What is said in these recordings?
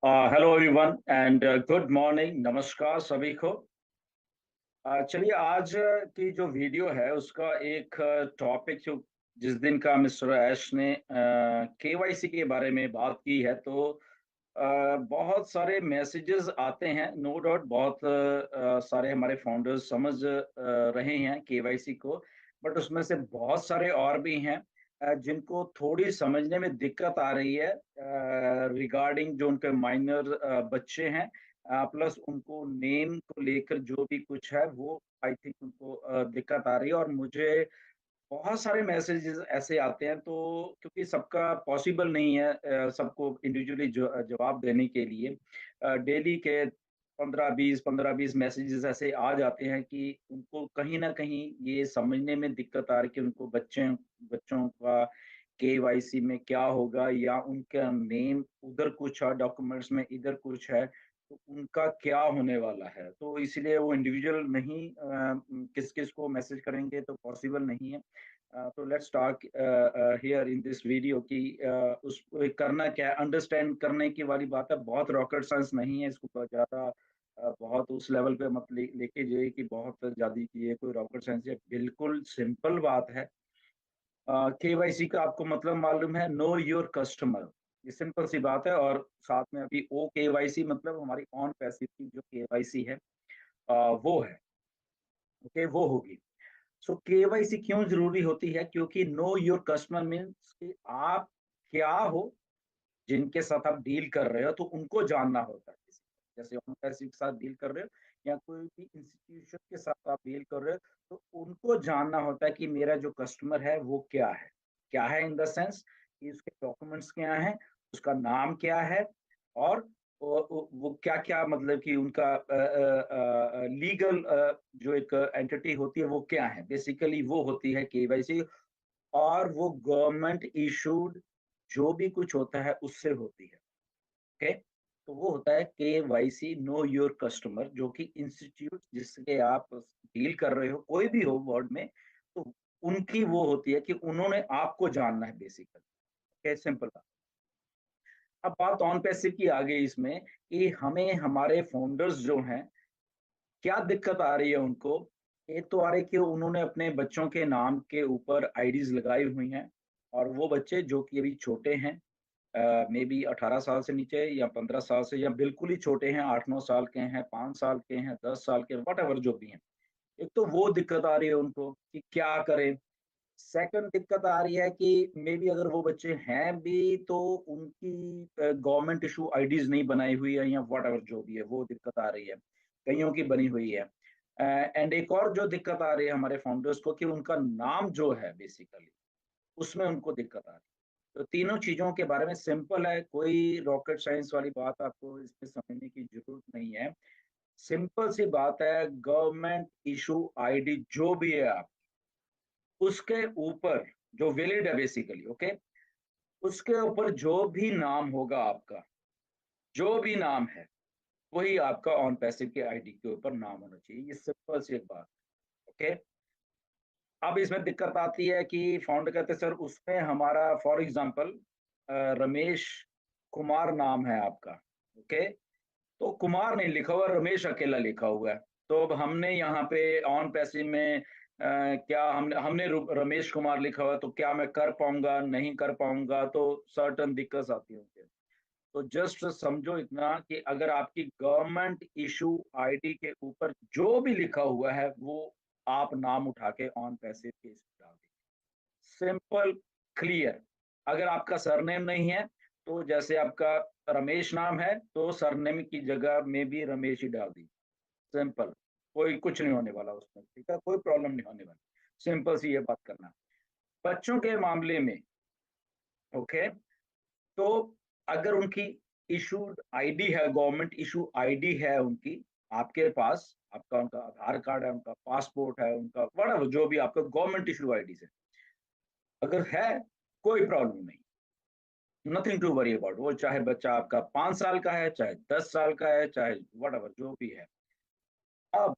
Hello everyone and good morning, नमस्कार सभी को। चलिए आज की जो वीडियो है उसका एक टॉपिक जो जिस दिन का मिस्टर ऐश ने केवाईसी के बारे में बात की है, तो बहुत सारे मैसेजेस आते हैं। नो डाउट बहुत सारे हमारे फाउंडर्स समझ रहे हैं केवाईसी को, बट उसमें से बहुत सारे और भी हैं जिनको थोड़ी समझने में दिक्कत आ रही है रिगार्डिंग जो उनके माइनर बच्चे हैं। प्लस उनको नेम को लेकर जो भी कुछ है वो आई थिंक उनको दिक्कत आ रही है। और मुझे बहुत सारे मैसेजेस ऐसे आते हैं, तो क्योंकि सबका पॉसिबल नहीं है सबको इंडिविजुअली जवाब देने के लिए। डेली के 15-20 मैसेजेस ऐसे आ जाते हैं कि उनको कहीं न कहीं ये समझने में दिक्कत आ रही है कि उनको बच्चे बच्चों का केवाईसी में क्या होगा, या उनका नेम उधर कुछ है, डॉक्यूमेंट्स में इधर कुछ है, तो उनका क्या होने वाला है। तो इसलिए वो इंडिविजुअल नहीं किस-किस को मैसेज करेंगे तो पॉसिबल नहीं है। तो let's talk here in this video कि उस करना क्या है, अंडरस्टैंड करने की वाली बात है। बहुत रॉकेट साइंस नहीं है, इसको बहुत ज़्यादा बहुत उस लेवल पे मत लेके जाइए कि बहुत ज़्यादा कि ये कोई रॉकेट साइंस है। बिल्कुल सिंपल बात है। केवाईसी का आपको मतलब मालूम है, नो योर कस्टमर। ये सिंपल सी बात है। और साथ में अभी ओ केवाईसी मतलब हमारी ऑन पैसिव की जो केवाईसी है वो है। ओके, वो होगी। सो केवाईसी क्यों जरूरी होती है? क्योंकि नो योर कस्टमर मीन्स कि आप क्या हो, जिनके साथ आप डील कर रहे हो तो उनको जानना होता है। जैसे हम पैसे के साथ डील कर रहे हो या कोई भी इंस्टीट्यूशन के साथ आप डील कर रहे हो, तो उनको जानना होता है कि मेरा जो कस्टमर है वो क्या है इन द सेंस कि उसके डॉक्यूमेंट्स क्या हैं, उसका नाम क्या है, और वो क्या-क्या मतलब कि उनका लीगल जो एक एंटिटी होती है वो क्या है? बेसिकली वो होती है केवाईसी। और वो गवर्नमेंट इश्यूड जो भी कुछ होता है उससे होती है। ओके, तो वो होता है केवाईसी, नो योर कस्टमर, जो कि इंस्टीट्यूट जिसके आप डील कर रहे हो कोई भी हो वर्ल्ड में, तो उनकी वो होती है कि उन्होंने आपको जानना है बेसिकली। ओके, सिंपल बात। अब बात ऑन पैसिव की आ गई इसमें कि हमें हमारे फाउंडर्स जो हैं क्या दिक्कत आ रही है उनको। एक तो आ रही है कि उन्होंने अपने बच्चों के नाम के ऊपर आईडीज लगाई हुई हैं, और वो बच्चे जो कि अभी छोटे हैं, मे बी 18 साल से नीचे या 15 साल से, या बिल्कुल ही छोटे हैं, 8-9 साल के हैं, 5 साल के हैं, 10 साल के, व्हाटएवर जो भी हैं। एक तो वो दिक्कत आ रही है उनको कि क्या करें। सेकंड दिक्कत आ रही है कि मे बी अगर वो बच्चे हैं भी तो उनकी गवर्नमेंट इशू आईडीज नहीं बनाई हुई है, या व्हाटएवर जो भी है वो दिक्कत आ रही है। कईयों की बनी हुई है। एंड एक और जो दिक्कत आ रही है हमारे फाउंडर्स को कि उनका नाम जो है बेसिकली उसमें उनको दिक्कत आ रही है। तो तीनों चीज़ों के बारे में सिंपल है, कोई रॉकेट साइंस वाली बात आपको इसमें समझने की ज़रूरत नहीं है। सिंपल सी बात है, गवर्नमेंट इश्यू आईडी जो भी है आप, उसके ऊपर जो वैलिड है बेसिकली, ओके? उसके ऊपर जो भी नाम होगा आपका, जो भी नाम है, वही आपका ऑन पैसिव के आईडी के ऊपर नाम होना चाहिए। ये सिंपल सी एक बात, ओके? अब इसमें दिक्कत आती है कि फाउंडर कहते हैं सर उसमें हमारा फॉर एग्जांपल रमेश कुमार नाम है आपका, ओके? तो कुमार नहीं लिखा हुआ, रमेश अकेला लिखा हुआ है। तो अब हमने यहाँ पे ऑन पैसिव में क्या हमने हमने रमेश कुमार लिखा हुआ है, तो क्या मैं कर पाऊंगा, नहीं कर पाऊंगा, तो सर्टन दिक्कत आती है उनके। तो जस्ट समझो इतना कि अगर आपकी गवर्नमेंट इशू आईडी के ऊपर जो भी लिखा हुआ है वो आप नाम उठा के ऑन पैसिव के इस पे डाल दीजिए। Simple, clear. अगर आपका सरनेम नहीं है तो जैसे आपका रमेश नाम है तो सरनेम की जगह में भी रमेश ही डाल दीजिए। सिंपल, कोई कुछ नहीं होने वाला उसमें, ठीक है? कोई प्रॉब्लम नहीं होने वाली। सिंपल सी ये बात करना। बच्चों के मामले में, ओके, तो अगर उनकी इशूड आईडी है, गवर्नमेंट इशू आईडी है उनकी आपके पास, आपका उनका आधार कार्ड है, उनका पासपोर्ट है, उनका व्हाटएवर जो भी आपका गवर्नमेंट इशू आईडी है, अगर है, कोई प्रॉब्लम नहीं, नथिंग टू वरी अबाउट। वो चाहे बच्चा आपका 5 साल का है, चाहे 10 साल का है, चाहे व्हाटएवर जो भी है। अब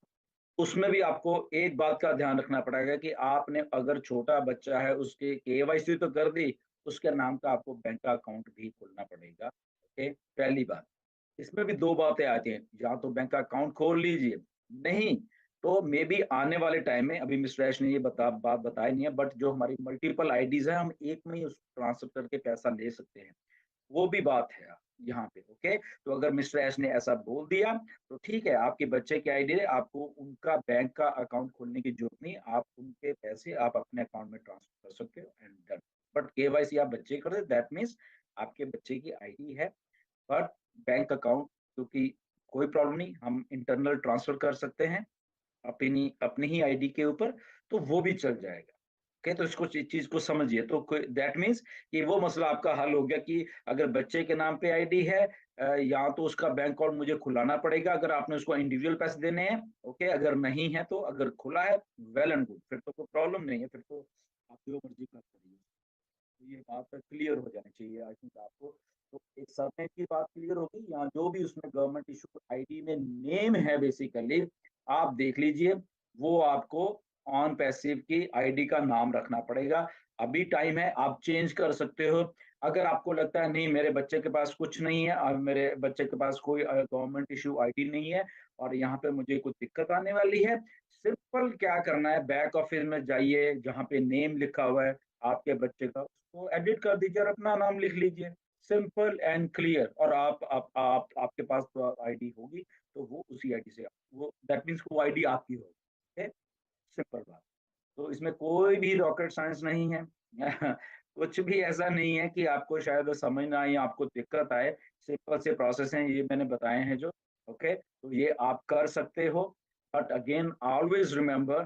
उसमें भी आपको एक बात का ध्यान रखना पड़ेगा कि आपने अगर छोटा बच्चा है उसके केवाईसी तो कर दी, उसके नाम का आपको बैंक अकाउंट भी खोलना पड़ेगा। ओके, पहली बात। इसमें भी 2 बातें आती हैं, या तो बैंक का अकाउंट खोल लीजिए, नहीं तो मे बी आने वाले टाइम में, अभी मिस्टर ऐश ने ये बात बताई नहीं है, बट जो हमारी मल्टीपल आईडीज़ हैं, हम एक में ही उसको ट्रांसफर करके पैसा ले सकते हैं। वो भी बात है यहाँ पे, ओके। तो अगर मिस्टर एस ने ऐसा बोल दिया तो ठीक है, आपके बच्चे की आईडी है, आपको उनका बैंक का अकाउंट खोलने की जरूरत नहीं, आप उनके पैसे आप अपने अकाउंट में ट्रांसफर कर सकते हो एंड डन। बट केवाईसी आप बच्चे कर दे, दैट मीन्स आपके बच्चे की आईडी है, बट बैंक अकाउंट, क्योंकि कोई प्रॉब्लम नहीं, हम इंटरनल ट्रांसफर कर सकते हैं अपनी अपनी ही आईडी के ऊपर, तो वो भी चल जाएगा। ओके, तो इसको चीज को समझिए, तो दैट मीन्स कि वो मसला आपका हल हो गया कि अगर बच्चे के नाम पे आईडी है, या तो उसका बैंक अकाउंट मुझे खुलाना पड़ेगा अगर आपने उसको इंडिविजुअल पैसे देने हैं, ओके। अगर नहीं है तो, अगर खुला है, वेल एंड गुड, फिर तो कोई प्रॉब्लम नहीं है, फिर तो आप जो मर्जी कर करिए। तो ये बात क्लियर हो जानी चाहिए आई थिंक आपको। तो एक सरनेम की बात क्लियर होगी, या जो भी उसमें गवर्नमेंट इशू आईडी में नेम है बेसिकली, आप देख लीजिए, वो आपको ऑन पैसिव की आईडी का नाम रखना पड़ेगा। अभी टाइम है, आप चेंज कर सकते हो। अगर आपको लगता है नहीं मेरे बच्चे के पास कुछ नहीं है और मेरे बच्चे के पास कोई गवर्नमेंट इशू आईडी नहीं है और यहाँ पे मुझे कुछ दिक्कत आने वाली है, सिंपल क्या करना है, बैक ऑफिस में जाइए, जहाँ पे नेम लिखा हुआ है आपके बच्चे का, उसको एडिट कर दीजिए और अपना नाम लिख लीजिए। Simple and clear. और आप आपके पास तो आईडी होगी, तो वो उसी आईडी से, वो दैट मीन्स वो आईडी आपकी होगी। सिंपल बात। तो इसमें कोई भी रॉकेट साइंस नहीं है। कुछ भी ऐसा नहीं है कि आपको शायद समझ ना आए या आपको दिक्कत आए। सिंपल से प्रोसेस हैं, ये मैंने बताए हैं जो, ओके। तो ये आप कर सकते हो, but again always remember,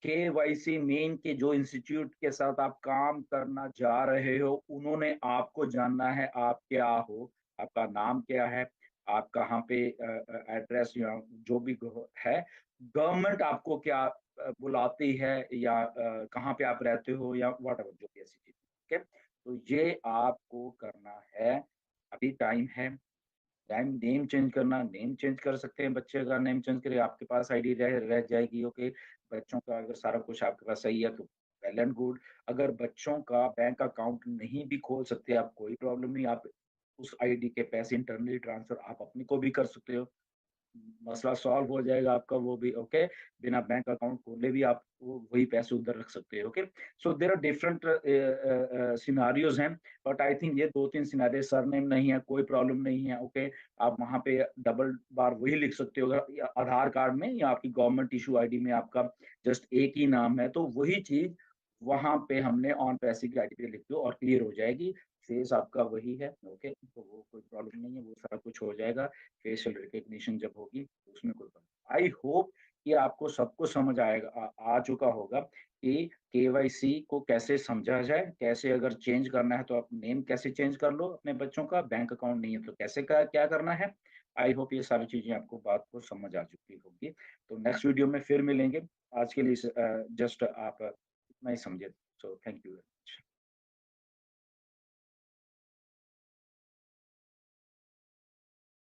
KYC main के जो इंस्टीट्यूट के साथ आप काम करना जा रहे हो, उन्होंने आपको जानना है आप क्या हो, आपका नाम क्या है, आप कहाँ पे एड्रेस या जो भी है, गवर्नमेंट आपको क्या बुलाती है, या कहाँ पे आप रहते हो, या वट एवर जो भी ऐसी चीज, ठीक है। तो ये आपको करना है, अभी टाइम है। टाइम, नेम चेंज करना, नेम चेंज कर सकते हैं, बच्चे का नेम चेंज करिए, आपके पास आईडी रह जाएगी, ओके। बच्चों का अगर सारा कुछ आपके पास सही है तो वेल एंड गुड। अगर बच्चों का बैंक अकाउंट नहीं भी खोल सकते आप, कोई प्रॉब्लम नहीं, आप उस आईडी के पैसे इंटरनली ट्रांसफर आप अपने को भी कर सकते हो, मसला सॉल्व हो जाएगा आपका वो भी, ओके। बिना बैंक अकाउंट खोले भी आप वही पैसे उधर रख सकते हो, okay. So there are different scenarios हैं, बट आई थिंक ये 2-3 सिनारियो, सरनेम नहीं है, कोई प्रॉब्लम नहीं है, ओके। आप वहाँ पे डबल बार वही लिख सकते हो, अगर आधार कार्ड में या आपकी गवर्नमेंट इशू आईडी में आपका जस्ट एक ही नाम है, तो वही चीज वहाँ पे हमने ऑन पैसे की आईडी पे लिख दो और क्लियर हो जाएगी। फेस आपका वही है, ओके, तो वो कोई प्रॉब्लम नहीं है, वो सारा कुछ हो जाएगा। फेशियल रिकग्निशन जब होगी तो उसमें कोई प्रॉब्लम, आई होप कि आपको सब कुछ समझ आएगा, आ चुका होगा कि केवाईसी को कैसे समझा जाए, कैसे अगर चेंज करना है तो आप नेम कैसे चेंज कर लो अपने बच्चों का, बैंक अकाउंट नहीं है तो कैसे क्या करना है। आई होप ये सारी चीजें आपको बात को समझ आ चुकी होगी। तो नेक्स्ट वीडियो में फिर मिलेंगे। आज के लिए जस्ट आप इतना ही समझे। So thank you.